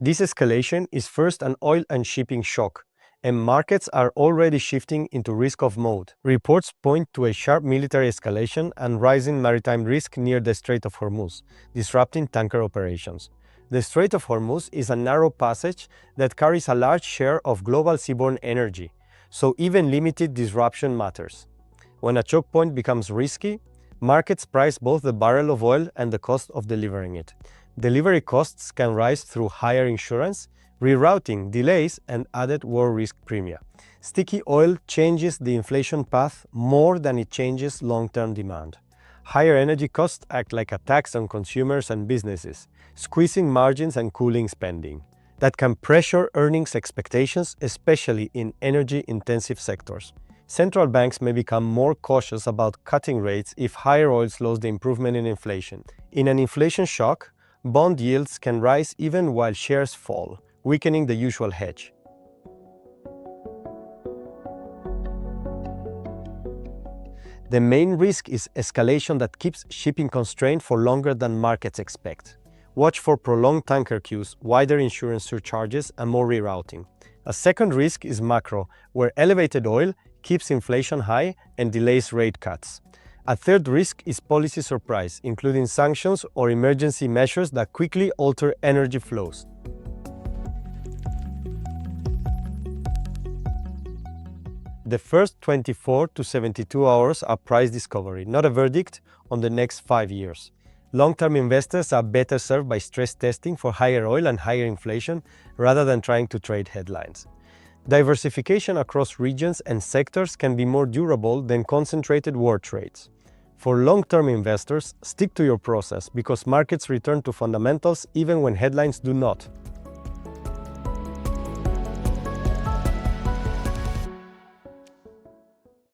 This escalation is first an oil and shipping shock, and markets are already shifting into risk-off mode. Reports point to a sharp military escalation and rising maritime risk near the Strait of Hormuz, disrupting tanker operations. The Strait of Hormuz is a narrow passage that carries a large share of global seaborne energy, so even limited disruption matters. When a choke point becomes risky, markets price both the barrel of oil and the cost of delivering it. Delivery costs can rise through higher insurance, rerouting, delays, and added war risk premia. Sticky oil changes the inflation path more than it changes long-term demand. Higher energy costs act like a tax on consumers and businesses, squeezing margins and cooling spending. That can pressure earnings expectations, especially in energy-intensive sectors. Central banks may become more cautious about cutting rates if higher oil slows the improvement in inflation. In an inflation shock, bond yields can rise even while shares fall, weakening the usual hedge. The main risk is escalation that keeps shipping constrained for longer than markets expect. Watch for prolonged tanker queues, wider insurance surcharges, and more rerouting. A second risk is macro, where elevated oil keeps inflation high and delays rate cuts. A third risk is policy surprise, including sanctions or emergency measures that quickly alter energy flows. The first 24 to 72 hours are price discovery, not a verdict on the next 5 years. Long-term investors are better served by stress testing for higher oil and higher inflation rather than trying to trade headlines. Diversification across regions and sectors can be more durable than concentrated war trades. For long-term investors, stick to your process because markets return to fundamentals even when headlines do not.